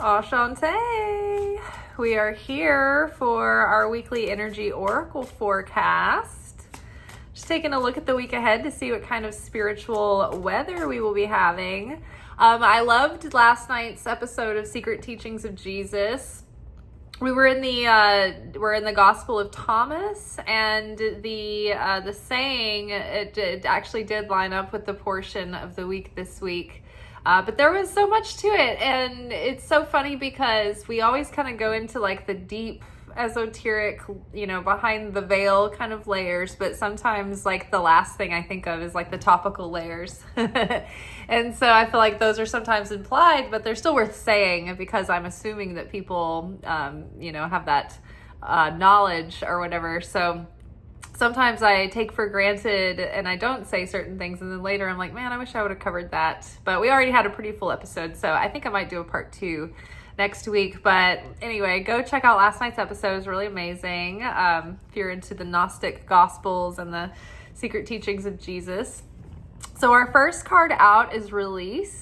Ashante. We are here for our weekly energy oracle forecast. Just taking a look at the week ahead to see what kind of spiritual weather we will be having. I loved last night's episode of Secret Teachings of Jesus. We're in the Gospel of Thomas, and the saying it actually did line up with the portion of the week this week. But there was so much to it, and it's so funny because we always kind of go into like the deep esoteric, behind the veil kind of layers, but sometimes like the last thing I think of is like the topical layers. And so I feel like those are sometimes implied, but they're still worth saying because I'm assuming that people, have that knowledge or whatever. So sometimes I take for granted and I don't say certain things, and then later I'm like, man, I wish I would have covered that. But we already had a pretty full episode, so I think I might do a part 2 next week. But anyway, go check out last night's episode. It was really amazing. If you're into the Gnostic Gospels and the Secret Teachings of Jesus. So our first card out is Release.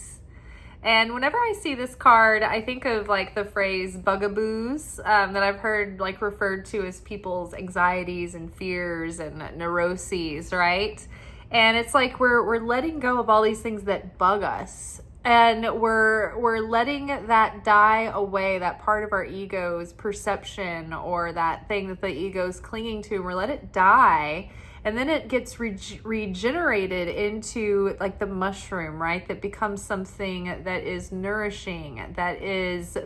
And whenever I see this card, I think of like the phrase bugaboos that I've heard like referred to as people's anxieties and fears and neuroses, right? And it's like we're letting go of all these things that bug us. And we're letting that die away, that part of our ego's perception or that thing that the ego's clinging to, and we're let it die. And then it gets regenerated into like the mushroom, right? That becomes something that is nourishing, that is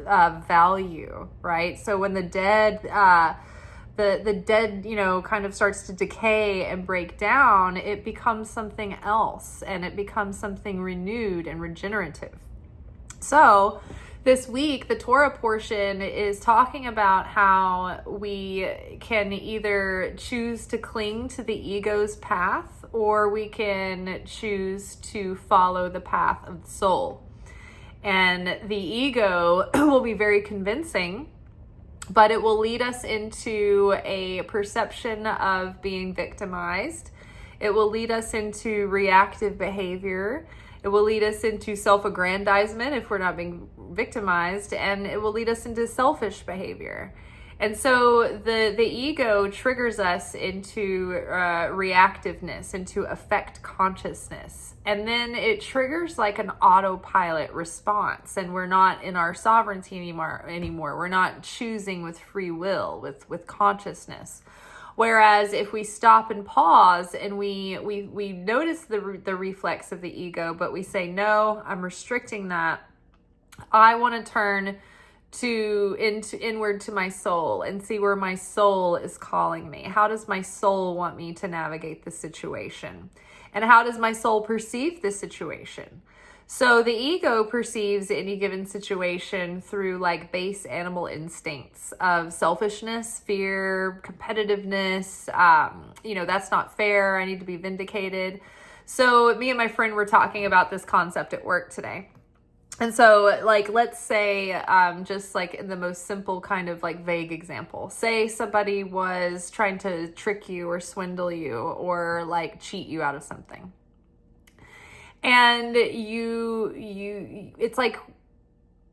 value, right? So when the dead, the dead, kind of starts to decay and break down, it becomes something else, and it becomes something renewed and regenerative. So this week, the Torah portion is talking about how we can either choose to cling to the ego's path, or we can choose to follow the path of the soul. And the ego will be very convincing, but it will lead us into a perception of being victimized. It will lead us into reactive behavior. It will lead us into self-aggrandizement if we're not being victimized, and it will lead us into selfish behavior. And so the ego triggers us into reactiveness, into affect consciousness. And then it triggers like an autopilot response, and we're not in our sovereignty anymore. We're not choosing with free will, with consciousness. Whereas if we stop and pause and we notice the reflex of the ego, but we say, no, I'm restricting that. I want to turn inward to my soul and see where my soul is calling me. How does my soul want me to navigate the situation? And how does my soul perceive the situation? So the ego perceives any given situation through like base animal instincts of selfishness, fear, competitiveness. That's not fair. I need to be vindicated. So me and my friend were talking about this concept at work today. And so like, let's say, just like in the most simple kind of like vague example, say somebody was trying to trick you or swindle you or like cheat you out of something. And it's like,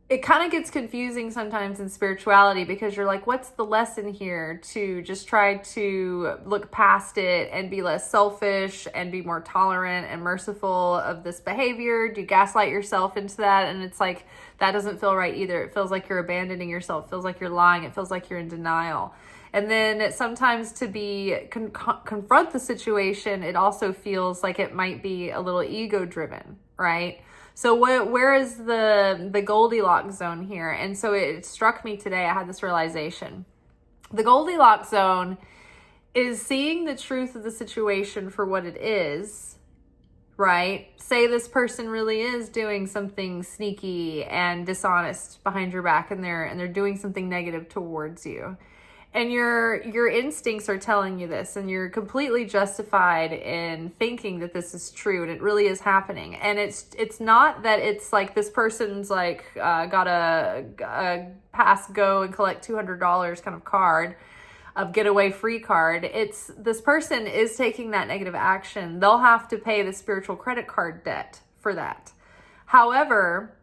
it kind of gets confusing sometimes in spirituality because you're like, what's the lesson here? To just try to look past it and be less selfish and be more tolerant and merciful of this behavior? Do you gaslight yourself into that? And it's like, that doesn't feel right either. It feels like you're abandoning yourself. It feels like you're lying. It feels like you're in denial. And then sometimes to be confront the situation, it also feels like it might be a little ego driven, right? So where is the Goldilocks zone here? And so it struck me today, I had this realization. The Goldilocks zone is seeing the truth of the situation for what it is, right? Say this person really is doing something sneaky and dishonest behind your back, and they're doing something negative towards you. And your instincts are telling you this, and you're completely justified in thinking that this is true, and it really is happening. And it's not that it's like this person's like got a pass, go and collect $200 kind of card, of getaway free card. It's this person is taking that negative action. They'll have to pay the spiritual credit card debt for that. However,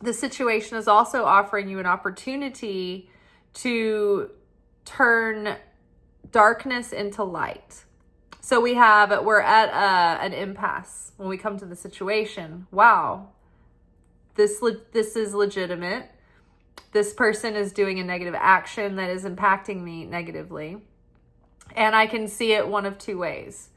the situation is also offering you an opportunity to turn darkness into light. So we're at an impasse when we come to the situation. Wow, this is legitimate. This person is doing a negative action that is impacting me negatively. And I can see it one of two ways.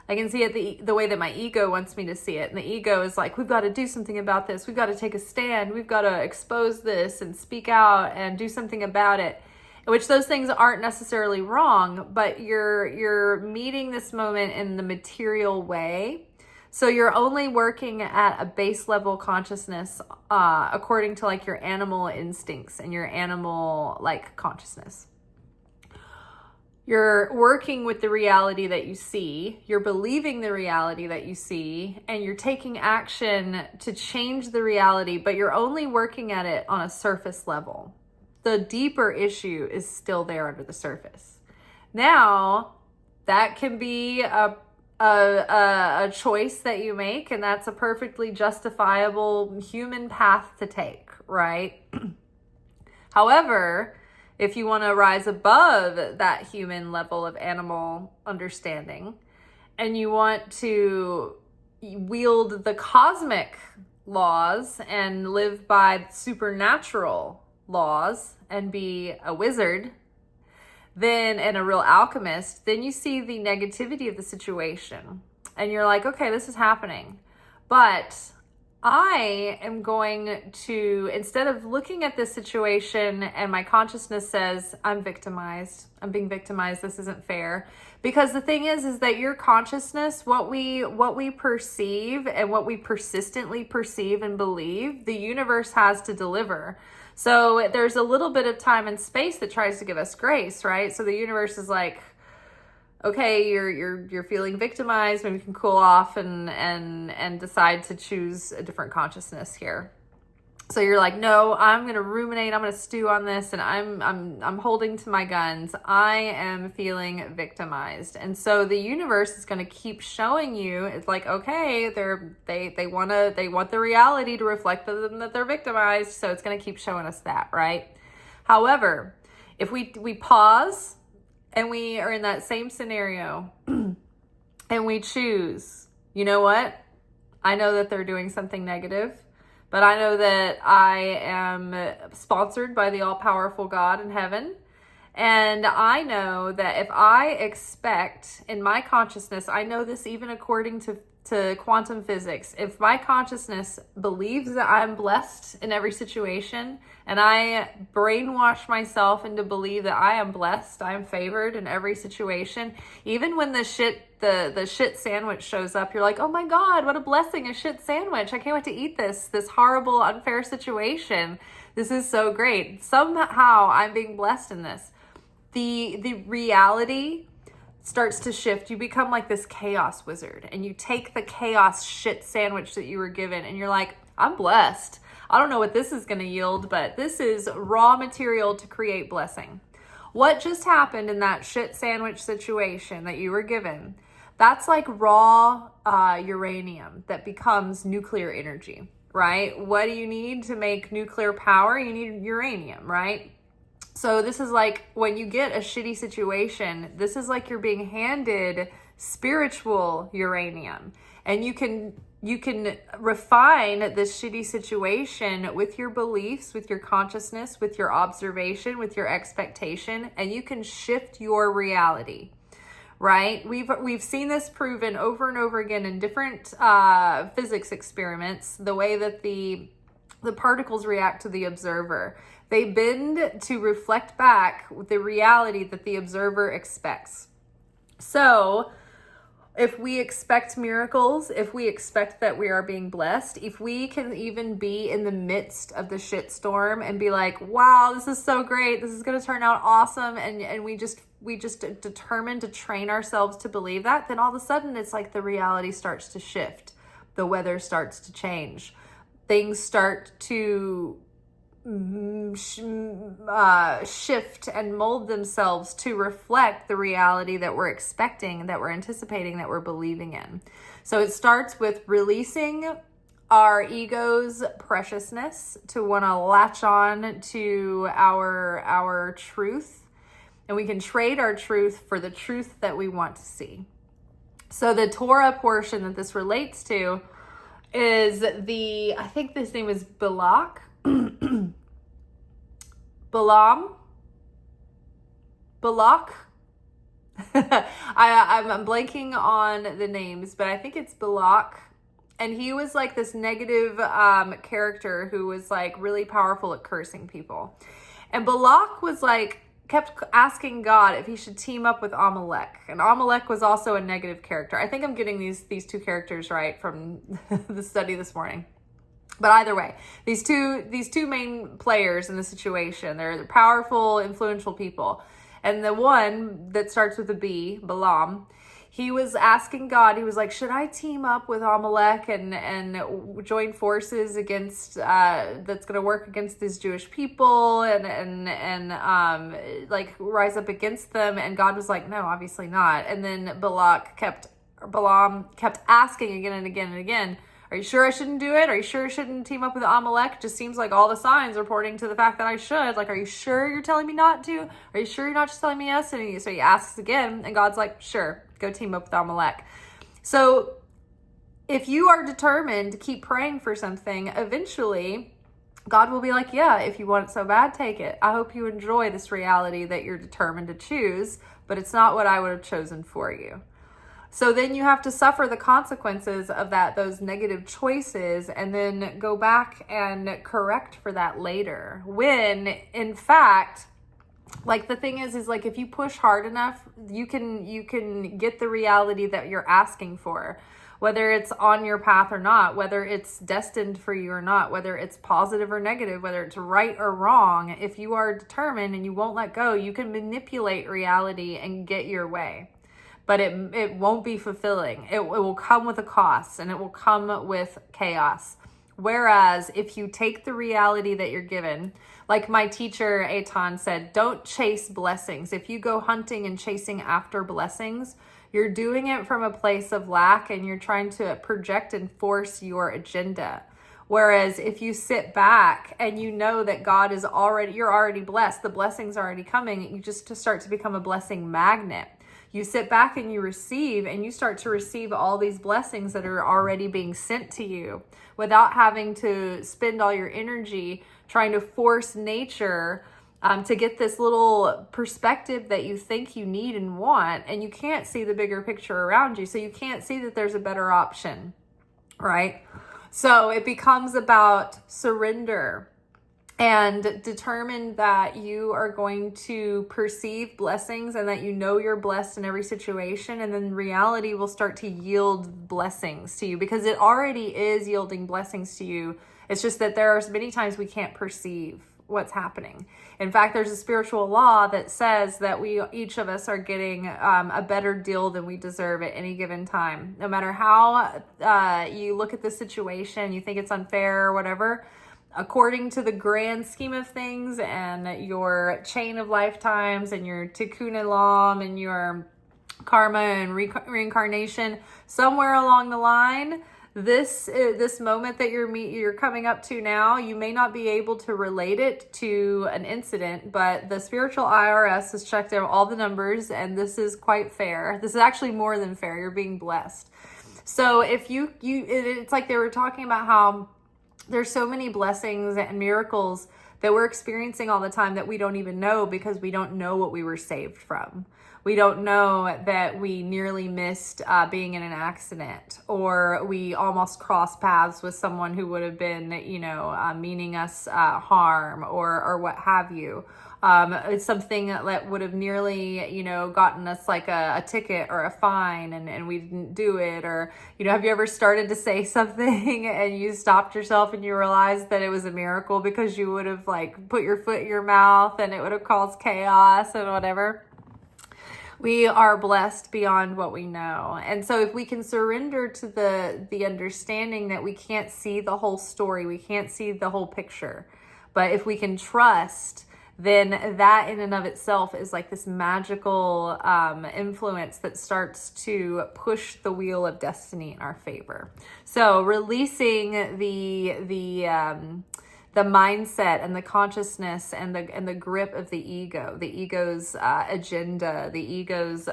I can see it the way that my ego wants me to see it. And the ego is like, we've got to do something about this. We've got to take a stand. We've got to expose this and speak out and do something about it. Which those things aren't necessarily wrong, but you're meeting this moment in the material way. So you're only working at a base level consciousness according to like your animal instincts and your animal like consciousness. You're working with the reality that you see, you're believing the reality that you see, and you're taking action to change the reality, but you're only working at it on a surface level. The deeper issue is still there under the surface. Now, that can be a choice that you make, and that's a perfectly justifiable human path to take, right? However, if you want to rise above that human level of animal understanding and you want to wield the cosmic laws and live by supernatural laws and be a wizard, then and a real alchemist, then you see the negativity of the situation and you're like, okay, this is happening. But I am going to, instead of looking at this situation and my consciousness says, I'm victimized, I'm being victimized, this isn't fair. Because the thing is that your consciousness, what we perceive and what we persistently perceive and believe, the universe has to deliver. So there's a little bit of time and space that tries to give us grace, right? So the universe is like, okay, you're feeling victimized, maybe you can cool off and decide to choose a different consciousness here. So you're like, no, I'm going to ruminate, I'm going to stew on this, and I'm holding to my guns. I am feeling victimized. And so the universe is going to keep showing you, it's like, okay, they want the reality to reflect them that they're victimized, so it's going to keep showing us that, right? However, if we pause and we are in that same scenario and we choose, you know what? I know that they're doing something negative, but I know that I am sponsored by the all-powerful God in heaven. And I know that if I expect in my consciousness, I know this even according to quantum physics, if my consciousness believes that I'm blessed in every situation and I brainwash myself into believe that I am blessed, I am favored in every situation, even when the shit sandwich shows up, you're like, oh my God, what a blessing, a shit sandwich. I can't wait to eat this horrible, unfair situation. This is so great. Somehow I'm being blessed in this. The reality starts to shift. You become like this chaos wizard and you take the chaos shit sandwich that you were given and you're like, I'm blessed. I don't know what this is going to yield, but this is raw material to create blessing. What just happened in that shit sandwich situation that you were given, that's like raw uranium that becomes nuclear energy, right? What do you need to make nuclear power? You need uranium, right? So this is like when you get a shitty situation, this is like you're being handed spiritual uranium, and you can refine this shitty situation with your beliefs, with your consciousness, with your observation, with your expectation, and you can shift your reality, right? We've seen this proven over and over again in different physics experiments, the way that the particles react to the observer. They bend to reflect back the reality that the observer expects. So if we expect miracles, if we expect that we are being blessed, if we can even be in the midst of the shitstorm and be like, wow, this is so great, this is going to turn out awesome, and we just determine to train ourselves to believe that, then all of a sudden it's like the reality starts to shift. The weather starts to change. Things start to shift and mold themselves to reflect the reality that we're expecting, that we're anticipating, that we're believing in. So it starts with releasing our ego's preciousness, to want to latch on to our truth, and we can trade our truth for the truth that we want to see. So the Torah portion that this relates to is I think this name is Balak, Balaam, Balak. I'm blanking on the names, but I think it's Balak. And he was like this negative character who was like really powerful at cursing people. And Balak was like, kept asking God if he should team up with Amalek. And Amalek was also a negative character. I think I'm getting these two characters right from the study this morning. But either way, these two main players in the situation, they're powerful, influential people. And the one that starts with a B, Balaam, he was asking God, he was like, should I team up with Amalek and join forces against, that's going to work against these Jewish people and like rise up against them? And God was like, no, obviously not. And then Balaam kept asking again and again and again, are you sure I shouldn't do it? Are you sure I shouldn't team up with Amalek? Just seems like all the signs are pointing to the fact that I should. Like, are you sure you're telling me not to? Are you sure you're not just telling me yes? And so he asks again, and God's like, sure, go team up with Amalek. So if you are determined to keep praying for something, eventually God will be like, yeah, if you want it so bad, take it. I hope you enjoy this reality that you're determined to choose, but it's not what I would have chosen for you. So then you have to suffer the consequences of those negative choices, and then go back and correct for that later. When in fact, like the thing is like if you push hard enough, you can get the reality that you're asking for, whether it's on your path or not, whether it's destined for you or not, whether it's positive or negative, whether it's right or wrong. If you are determined and you won't let go, you can manipulate reality and get your way. But it won't be fulfilling. It will come with a cost, and it will come with chaos. Whereas if you take the reality that you're given, like my teacher Eitan said, don't chase blessings. If you go hunting and chasing after blessings, you're doing it from a place of lack, and you're trying to project and force your agenda. Whereas if you sit back and you know that you're already blessed, the blessings are already coming, you just start to become a blessing magnet. You sit back and you receive, and you start to receive all these blessings that are already being sent to you without having to spend all your energy trying to force nature to get this little perspective that you think you need and want, and you can't see the bigger picture around you. So you can't see that there's a better option, right? So it becomes about surrender and determine that you are going to perceive blessings and that you know you're blessed in every situation, and then reality will start to yield blessings to you because it already is yielding blessings to you. It's just that there are many times we can't perceive what's happening. In fact, there's a spiritual law that says that each of us are getting a better deal than we deserve at any given time. No matter how you look at the situation, you think it's unfair or whatever, according to the grand scheme of things and your chain of lifetimes and your tikkun olam and your karma and reincarnation, somewhere along the line, this moment that you're coming up to now, you may not be able to relate it to an incident, but the spiritual IRS has checked out all the numbers, and this is quite fair. This is actually more than fair. You're being blessed. So if it's like they were talking about how there's so many blessings and miracles that we're experiencing all the time that we don't even know, because we don't know what we were saved from. We don't know that we nearly missed being in an accident, or we almost crossed paths with someone who would have been, meaning us harm or what have you. It's something that would have nearly, gotten us like a ticket or a fine, and we didn't do it. Or, have you ever started to say something and you stopped yourself and you realized that it was a miracle because you would have like put your foot in your mouth and it would have caused chaos and whatever? We are blessed beyond what we know. And so if we can surrender to the understanding that we can't see the whole story, we can't see the whole picture, but if we can trust then that in and of itself is like this magical influence that starts to push the wheel of destiny in our favor. So releasing the mindset and the consciousness and the grip of the ego's agenda, the ego's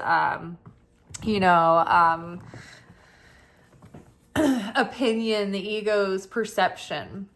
opinion, the ego's perception,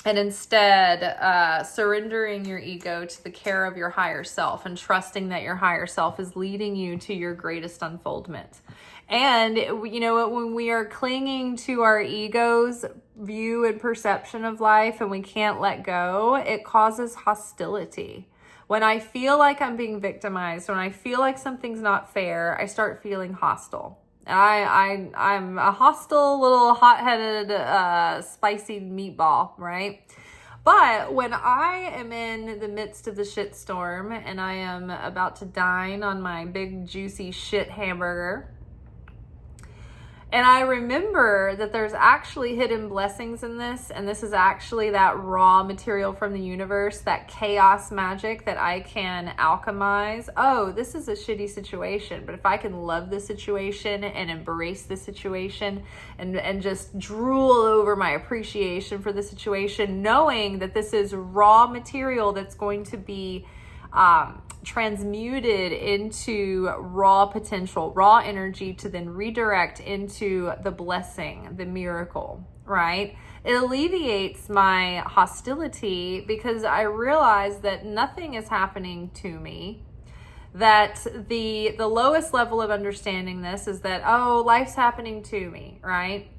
and instead surrendering your ego to the care of your higher self and trusting that your higher self is leading you to your greatest unfoldment. And when we are clinging to our ego's view and perception of life and we can't let go, it causes hostility. When I feel like I'm being victimized, when I feel like something's not fair, I start feeling hostile. I'm a hostile little hot-headed spicy meatball, right? But when I am in the midst of the shitstorm and I am about to dine on my big juicy shit hamburger, and I remember that there's actually hidden blessings in this, and this is actually that raw material from the universe, that chaos magic that I can alchemize. Oh, this is a shitty situation, but if I can love the situation and embrace the situation and just drool over my appreciation for the situation, knowing that this is raw material that's going to be transmuted into raw potential, raw energy to then redirect into the blessing, the miracle, right? It alleviates my hostility because I realize that nothing is happening to me. That the lowest level of understanding this is that, oh, life's happening to me, right?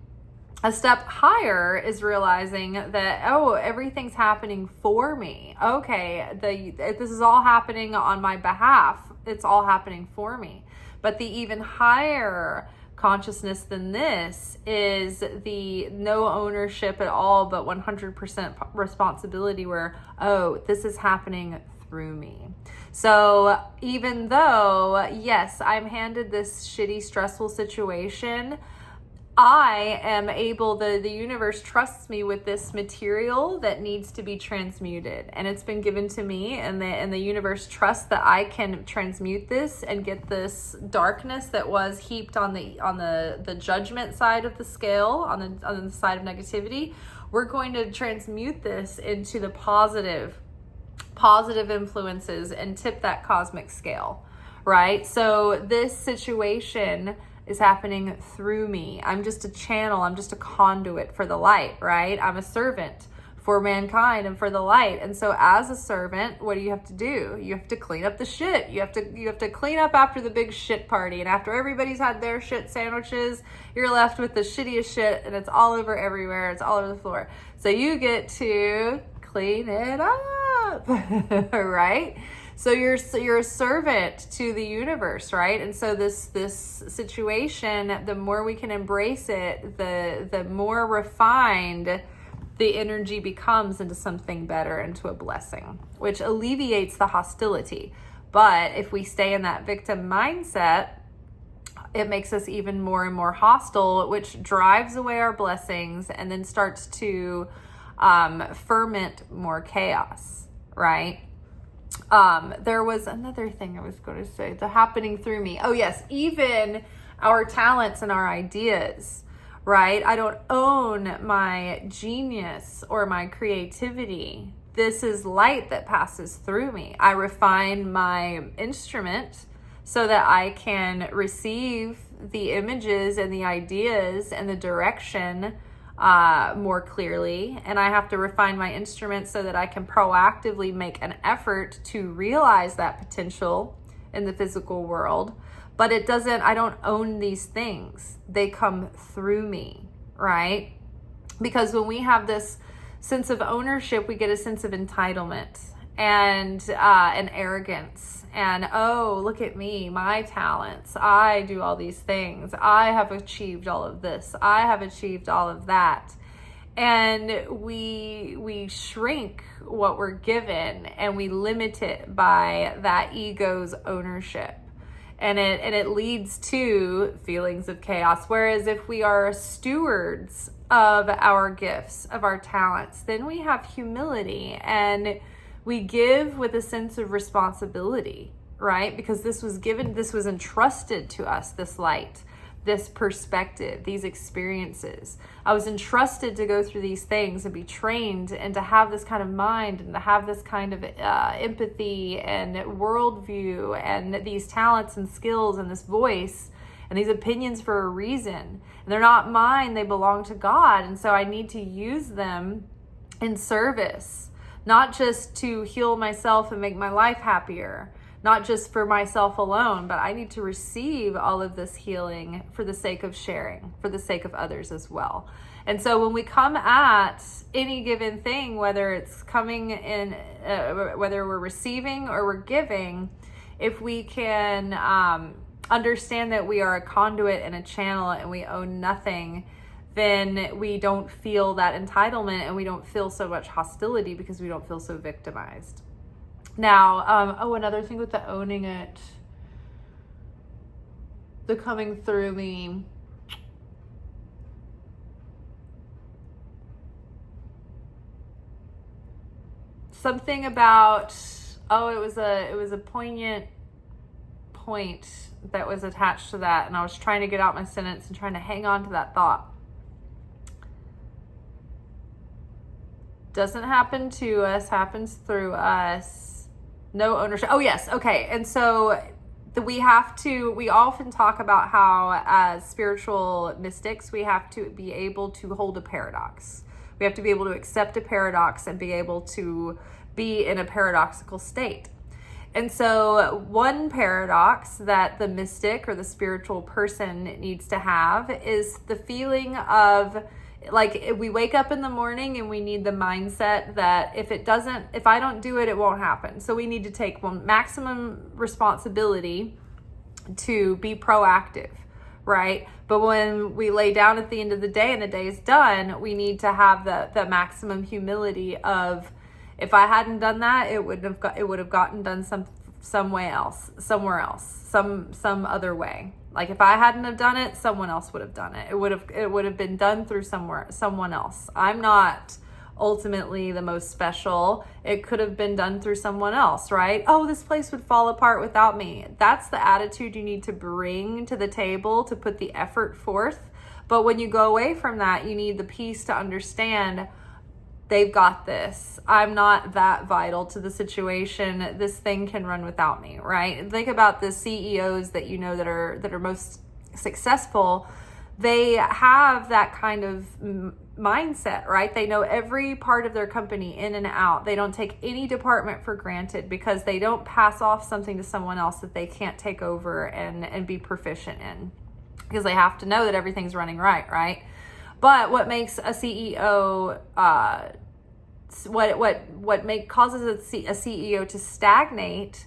A step higher is realizing that, oh, everything's happening for me. Okay, this is all happening on my behalf. It's all happening for me. But the even higher consciousness than this is the no ownership at all, but 100% responsibility where, oh, this is happening through me. So even though, yes, I'm handed this shitty, stressful situation, I am able, the universe trusts me with this material that needs to be transmuted, and it's been given to me, and the universe trusts that I can transmute this and get this darkness that was heaped on the judgment side of the scale, on the side of negativity. We're going to transmute this into the positive influences and tip that cosmic scale, right? So this situation is happening through me. I'm just a channel. I'm just a conduit for the light, right? I'm a servant for mankind and for the light. And so as a servant, what do you have to do? You have to clean up the shit. You have to clean up after the big shit party. And after everybody's had their shit sandwiches, you're left with the shittiest shit, and it's all over everywhere. It's all over the floor. So you get to clean it up, right? So you're a servant to the universe, right? And so this situation, the more we can embrace it, the more refined the energy becomes into something better, into a blessing, which alleviates the hostility. But if we stay in that victim mindset, it makes us even more and more hostile, which drives away our blessings and then starts to ferment more chaos, right? There was another thing I was going to say, the happening through me. Oh yes, even our talents and our ideas, right? I don't own my genius or my creativity. This is light that passes through me. I refine my instrument so that I can receive the images and the ideas and the direction more clearly, and I have to refine my instrument so that I can proactively make an effort to realize that potential in the physical world. But I don't own these things. They come through me, right? Because when we have this sense of ownership, we get a sense of entitlement and arrogance. And, oh, look at me, my talents. I do all these things. I have achieved all of this. I have achieved all of that. And we shrink what we're given, and we limit it by that ego's ownership. And it leads to feelings of chaos. Whereas if we are stewards of our gifts, of our talents, then we have humility, and We give with a sense of responsibility, right? Because this was entrusted to us, this light, this perspective, these experiences. I was entrusted to go through these things and be trained and to have this kind of mind and to have this kind of empathy and worldview and these talents and skills and this voice and these opinions for a reason. And they're not mine, they belong to God. And so I need to use them in service, not just to heal myself and make my life happier, not just for myself alone, but I need to receive all of this healing for the sake of sharing, for the sake of others as well. And so when we come at any given thing, whether it's coming in, whether we're receiving or we're giving, if we can understand that we are a conduit and a channel and we own nothing, then we don't feel that entitlement and we don't feel so much hostility because we don't feel so victimized. Now, another thing with the owning it, the coming through me, something about, it was a poignant point that was attached to that, and I was trying to get out my sentence and trying to hang on to that thought. Doesn't happen to us, happens through us. No ownership. Oh yes. Okay. And so we often talk about how as spiritual mystics, we have to be able to hold a paradox. We have to be able to accept a paradox and be able to be in a paradoxical state. And so one paradox that the mystic or the spiritual person needs to have is the feeling of, like, we wake up in the morning and we need the mindset that if I don't do it, it won't happen. So we need to take maximum responsibility to be proactive, right? But when we lay down at the end of the day and the day is done, we need to have the maximum humility of, if I hadn't done that, it would have gotten done somewhere else, some other way. Like if I hadn't have done it, someone else would have done it. It would have been done through someone else. I'm not ultimately the most special. It could have been done through someone else, right? Oh, this place would fall apart without me. That's the attitude you need to bring to the table to put the effort forth. But when you go away from that, you need the peace to understand they've got this. I'm not that vital to the situation. This thing can run without me, right? Think about the CEOs that you know that are most successful. They have that kind of mindset, right? They know every part of their company in and out. They don't take any department for granted because they don't pass off something to someone else that they can't take over and be proficient in, because they have to know that everything's running right? But what makes a CEO, causes a CEO to stagnate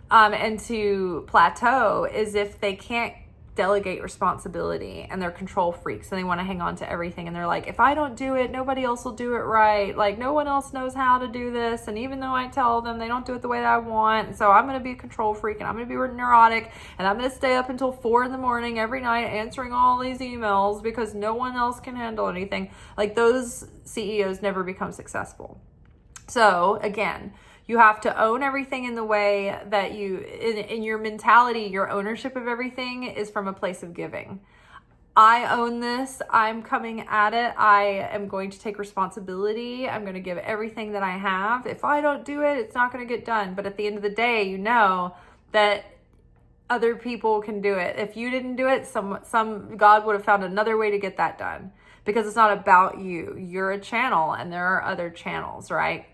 and to plateau is if they can't delegate responsibility and they're control freaks and they want to hang on to everything. And they're like, if I don't do it, nobody else will do it right. Like no one else knows how to do this. And even though I tell them, they don't do it the way that I want. And so I'm going to be a control freak and I'm going to be neurotic and I'm going to stay up until 4 a.m. every night answering all these emails because no one else can handle anything. Like those CEOs never become successful. So again, you have to own everything in the way that in your mentality, your ownership of everything is from a place of giving. I own this. I'm coming at it. I am going to take responsibility. I'm going to give everything that I have. If I don't do it, it's not going to get done. But at the end of the day, you know that other people can do it. If you didn't do it, some God would have found another way to get that done, because it's not about you. You're a channel and there are other channels, right?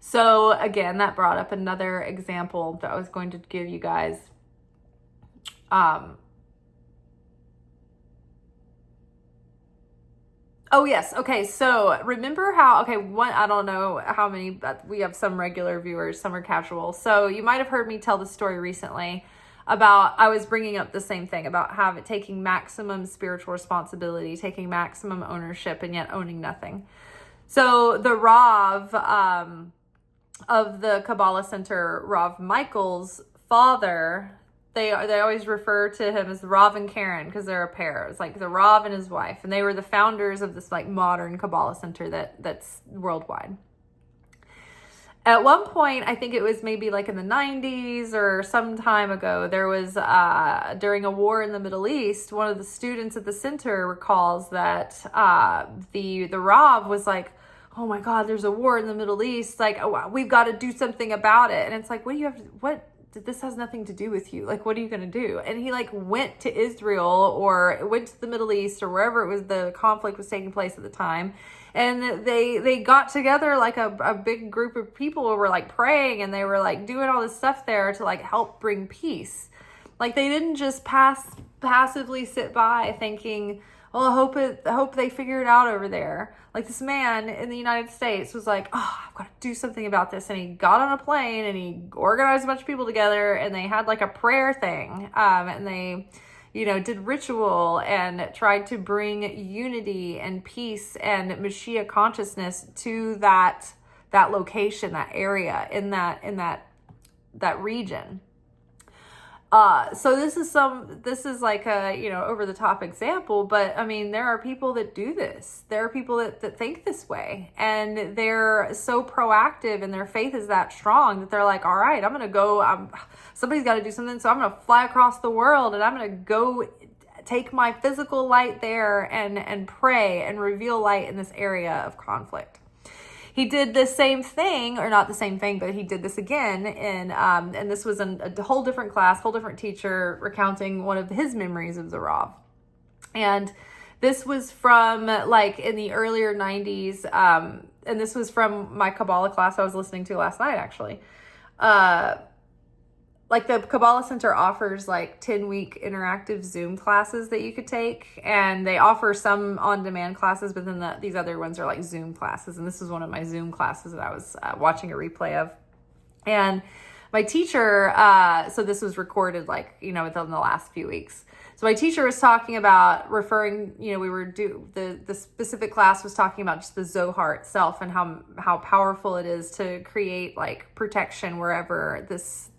So again, that brought up another example that I was going to give you guys. Oh yes. Okay. So remember how, I don't know how many, but we have some regular viewers, some are casual. So you might've heard me tell the story recently about, I was bringing up the same thing about taking maximum spiritual responsibility, taking maximum ownership and yet owning nothing. So the Rav, of the Kabbalah Center, Rav Michael's father, they always refer to him as Rav and Karen because they're a pair. It's like the Rav and his wife, and they were the founders of this like modern Kabbalah Center that's worldwide. At one point, I think it was maybe like in the 90s or some time ago, there was, during a war in the Middle East, one of the students at the center recalls that the Rav was like, oh my God, there's a war in the Middle East. Like, oh, we've got to do something about it. And it's like, this has nothing to do with you. Like, what are you going to do? And he like went to Israel or went to the Middle East or wherever it was the conflict was taking place at the time. And they got together like a big group of people who were like praying, and they were like doing all this stuff there to like help bring peace. Like, they didn't just passively sit by thinking, well, I hope they figure it out over there. Like, this man in the United States was like, oh, I've got to do something about this. And he got on a plane and he organized a bunch of people together, and they had like a prayer thing. And they, did ritual and tried to bring unity and peace and Mashiach consciousness to that location, that area, in that region. So this is like a, over the top example, but I mean, there are people that do this. There are people that think this way, and they're so proactive, and their faith is that strong that they're like, all right, I'm going to go, somebody's got to do something. So I'm going to fly across the world, and I'm going to go take my physical light there and pray and reveal light in this area of conflict. He did the same thing, or not the same thing, but he did this again and this was a whole different class, whole different teacher recounting one of his memories of the Rav. And this was from like in the earlier 90s. And this was from my Kabbalah class I was listening to last night, actually. Like, the Kabbalah Center offers like 10-week interactive Zoom classes that you could take, and they offer some on-demand classes, but then these other ones are like Zoom classes. And this is one of my Zoom classes that I was watching a replay of. And my teacher, so this was recorded like, within the last few weeks. So my teacher was talking about referring, the specific class was talking about just the Zohar itself and how powerful it is to create like protection wherever this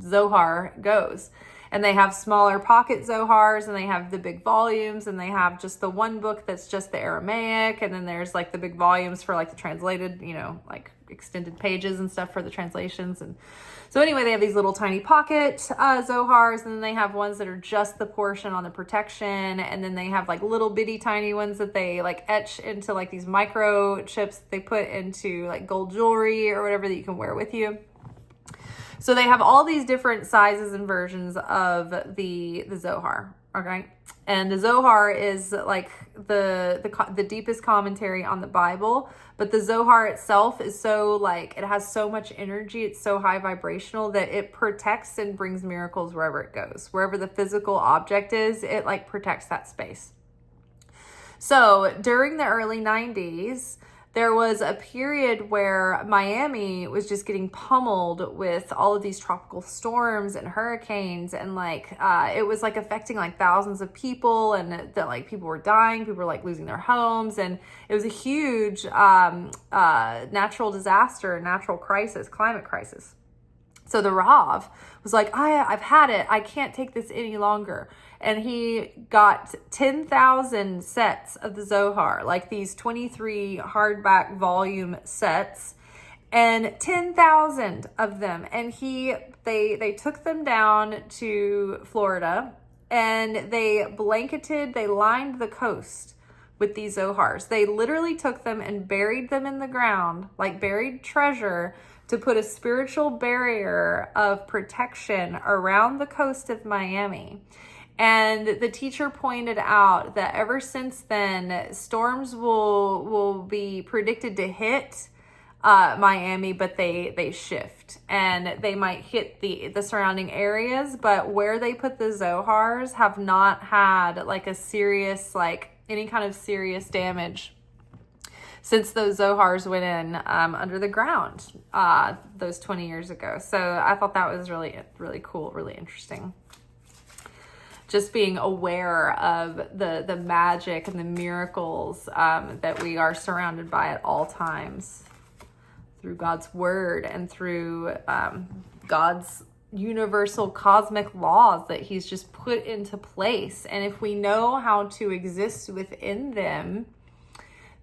Zohar goes. And they have smaller pocket Zohars, and they have the big volumes, and they have just the one book that's just the Aramaic, and then there's like the big volumes for like the translated, like extended pages and stuff for the translations. And so anyway, they have these little tiny pocket Zohars, and then they have ones that are just the portion on the protection, and then they have like little bitty tiny ones that they like etch into like these microchips that they put into like gold jewelry or whatever that you can wear with you. So they have all these different sizes and versions of the Zohar, okay? And the Zohar is like the deepest commentary on the Bible, but the Zohar itself is so like, it has so much energy, it's so high vibrational that it protects and brings miracles wherever it goes. Wherever the physical object is, it like protects that space. So during the early 90s, there was a period where Miami was just getting pummeled with all of these tropical storms and hurricanes, and like it was like affecting like thousands of people, and that like people were dying, people were like losing their homes, and it was a huge natural disaster, natural crisis, climate crisis. So the Rav was like, I've had it. I can't take this any longer. And he got 10,000 sets of the Zohar, like these 23 hardback volume sets, and 10,000 of them. And they took them down to Florida, and they lined the coast with these Zohars. They literally took them and buried them in the ground, like buried treasure, to put a spiritual barrier of protection around the coast of Miami. And the teacher pointed out that ever since then, storms will be predicted to hit Miami, but they shift, and they might hit the surrounding areas, but where they put the Zohars have not had like a serious, like any kind of serious damage since those Zohars went in under the ground those 20 years ago. So I thought that was really, really cool, really interesting. Just being aware of the magic and the miracles that we are surrounded by at all times through God's word and through God's universal cosmic laws that he's just put into place. And if we know how to exist within them,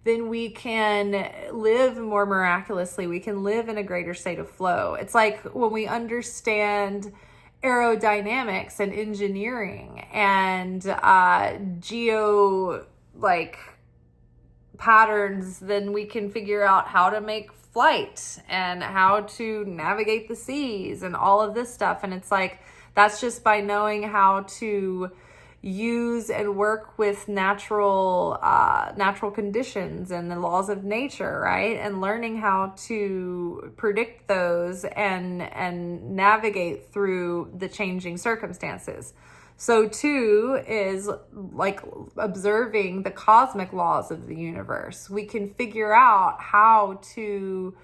then we can live more miraculously. We can live in a greater state of flow. It's like when we understand aerodynamics and engineering and patterns, then we can figure out how to make flight and how to navigate the seas and all of this stuff. And it's like, that's just by knowing how to use and work with natural conditions and the laws of nature, right? And learning how to predict those and navigate through the changing circumstances. So too is like observing the cosmic laws of the universe. We can figure out how to,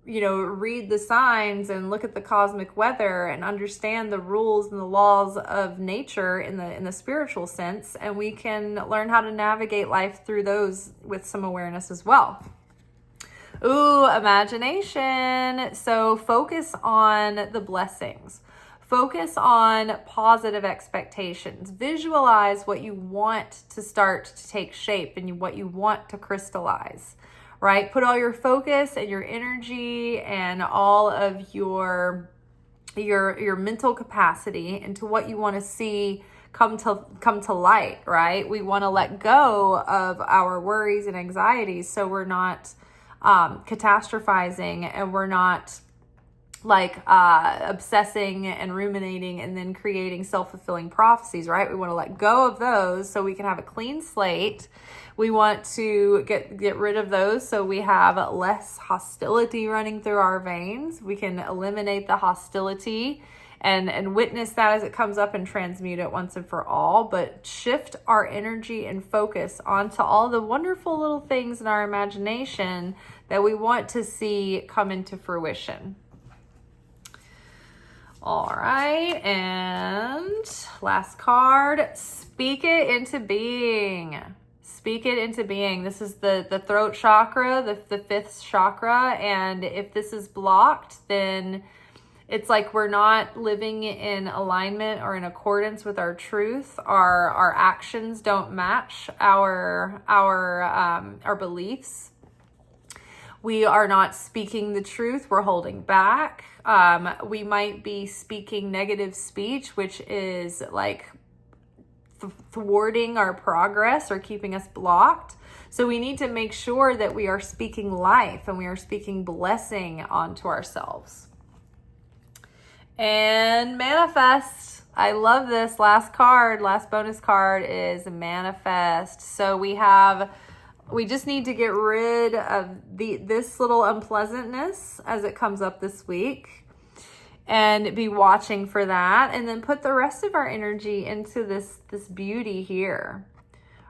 read the signs and look at the cosmic weather and understand the rules and the laws of nature in the spiritual sense. And we can learn how to navigate life through those with some awareness as well. Ooh, imagination. So focus on the blessings. Focus on positive expectations. Visualize what you want to start to take shape and what you want to crystallize, right? Put all your focus and your energy and all of your mental capacity into what you want to see come to light, right? We want to let go of our worries and anxieties so we're not catastrophizing and we're not obsessing and ruminating and then creating self-fulfilling prophecies, right? We want to let go of those so we can have a clean slate. We want to get rid of those so we have less hostility running through our veins. We can eliminate the hostility and witness that as it comes up and transmute it once and for all, but shift our energy and focus onto all the wonderful little things in our imagination that we want to see come into fruition. All right, and last card, speak it into being. Speak it into being. This is the throat chakra, the fifth chakra, and if this is blocked, then it's like we're not living in alignment or in accordance with our truth. Our actions don't match our beliefs. We are not speaking the truth. We're holding back. We might be speaking negative speech, which is like thwarting our progress or keeping us blocked. So we need to make sure that we are speaking life and we are speaking blessing onto ourselves. And manifest. I love this. Last bonus card is manifest. So we just need to get rid of this little unpleasantness as it comes up this week and be watching for that, and then put the rest of our energy into this beauty here,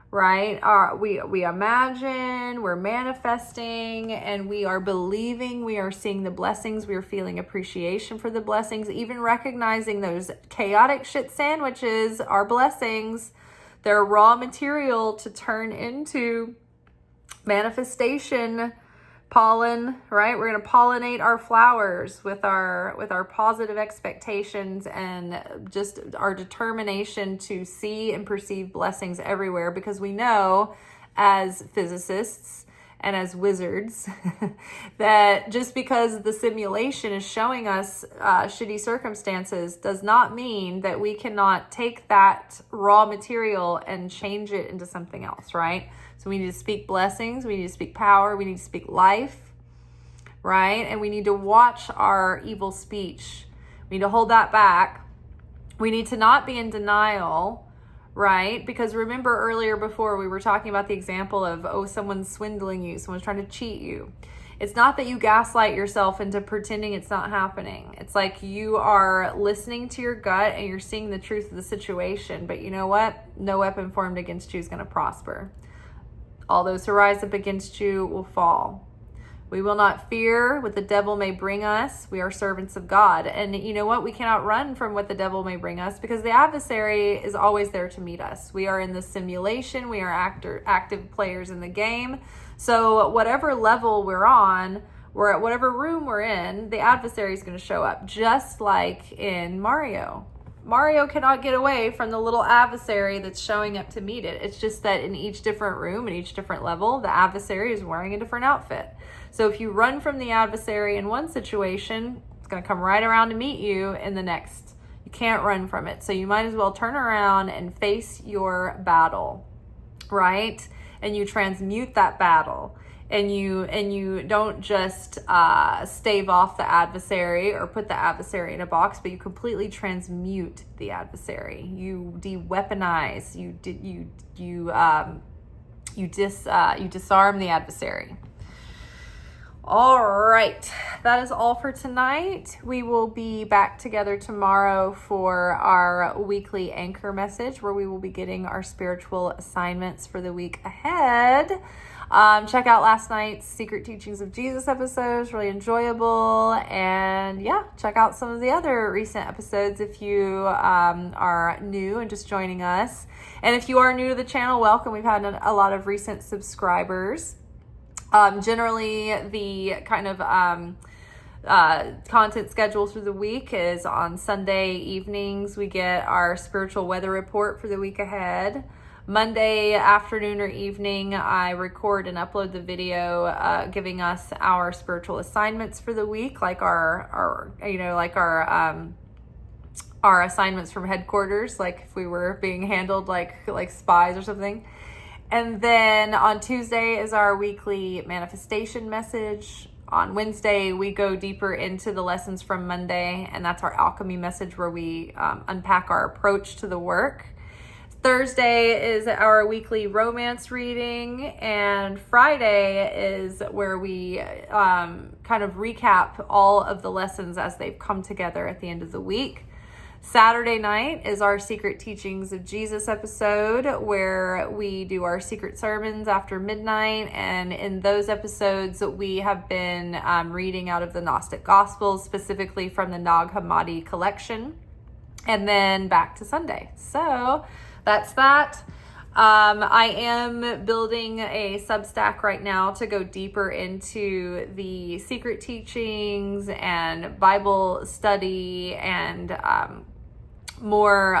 right? We imagine, we're manifesting, and we are believing, we are seeing the blessings, we are feeling appreciation for the blessings, even recognizing those chaotic shit sandwiches are blessings. They're raw material to turn into manifestation pollen, right? We're going to pollinate our flowers with our positive expectations and just our determination to see and perceive blessings everywhere, because we know as physicists and as wizards that just because the simulation is showing us shitty circumstances does not mean that we cannot take that raw material and change it into something else, right? So we need to speak blessings, we need to speak power, we need to speak life, right? And we need to watch our evil speech. We need to hold that back. We need to not be in denial, right? Because remember earlier before we were talking about the example of, someone's swindling you, someone's trying to cheat you. It's not that you gaslight yourself into pretending it's not happening. It's like you are listening to your gut and you're seeing the truth of the situation. But you know what? No weapon formed against you is going to prosper. All those who rise up against you will fall. We will not fear what the devil may bring us. We are servants of God. And you know what? We cannot run from what the devil may bring us, because the adversary is always there to meet us. We are in the simulation. We are active players in the game. So whatever level we're on, we're at whatever room we're in, the adversary is going to show up, just like in Mario, Mario cannot get away from the little adversary that's showing up to meet it. It's just that in each different room, in each different level, the adversary is wearing a different outfit. So if you run from the adversary in one situation, it's going to come right around to meet you in the next. You can't run from it. So you might as well turn around and face your battle, right? And you transmute that battle. And you don't just stave off the adversary or put the adversary in a box, but you completely transmute the adversary. You de-weaponize. You disarm the adversary. All right, that is all for tonight. We will be back together tomorrow for our weekly anchor message, where we will be getting our spiritual assignments for the week ahead. Check out last night's Secret Teachings of Jesus episodes, really enjoyable. And yeah, check out some of the other recent episodes if you are new and just joining us. And if you are new to the channel, welcome. We've had a lot of recent subscribers. Generally, the kind of content schedule through the week is on Sunday evenings. We get our spiritual weather report for the week ahead. Monday afternoon or evening, I record and upload the video giving us our spiritual assignments for the week, like our assignments from headquarters, like if we were being handled like spies or something. And then on Tuesday is our weekly manifestation message. On Wednesday, we go deeper into the lessons from Monday, and that's our alchemy message, where we unpack our approach to the work. Thursday is our weekly romance reading, and Friday is where we kind of recap all of the lessons as they've come together at the end of the week. Saturday night is our Secret Teachings of Jesus episode, where we do our secret sermons after midnight, and in those episodes we have been reading out of the Gnostic Gospels, specifically from the Nag Hammadi collection, and then back to Sunday. So that's that. I am building a Substack right now to go deeper into the secret teachings and Bible study and more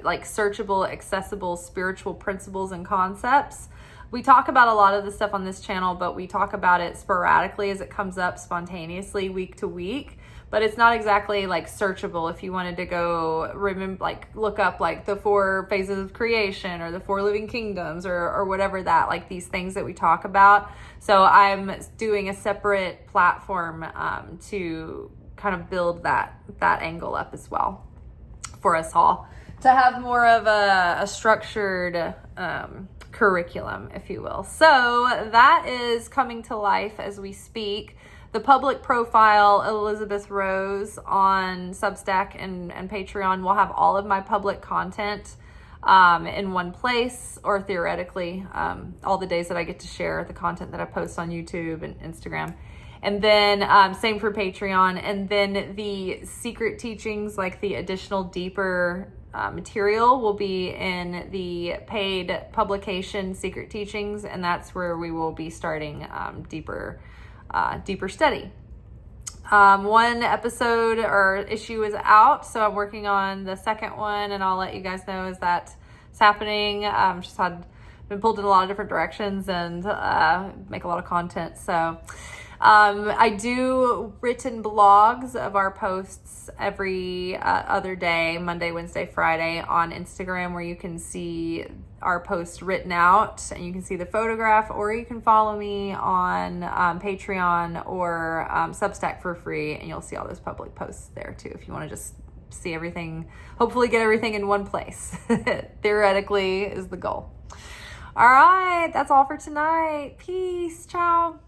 like searchable, accessible spiritual principles and concepts. We talk about a lot of the stuff on this channel, but we talk about it sporadically as it comes up spontaneously week to week. But it's not exactly like searchable if you wanted to go look up like the 4 phases of creation or the 4 living kingdoms or whatever that, like these things that we talk about. So I'm doing a separate platform to kind of build that angle up as well for us all, to have more of a structured curriculum, if you will. So that is coming to life as we speak. The public profile, Elizabeth Rose, on Substack and Patreon will have all of my public content in one place, or theoretically all the days that I get to share the content that I post on YouTube and Instagram. And then same for Patreon. And then the secret teachings, like the additional deeper material, will be in the paid publication Secret Teachings, and that's where we will be starting deeper study. One episode or issue is out, so I'm working on the second one, and I'll let you guys know as that's happening. Been pulled in a lot of different directions and make a lot of content. So I do written blogs of our posts every other day, Monday, Wednesday, Friday, on Instagram, where you can see our posts written out and you can see the photograph, or you can follow me on Patreon or Substack for free, and you'll see all those public posts there too if you want to just see everything, hopefully get everything in one place. Theoretically is the goal. All right, that's all for tonight. Peace. Ciao.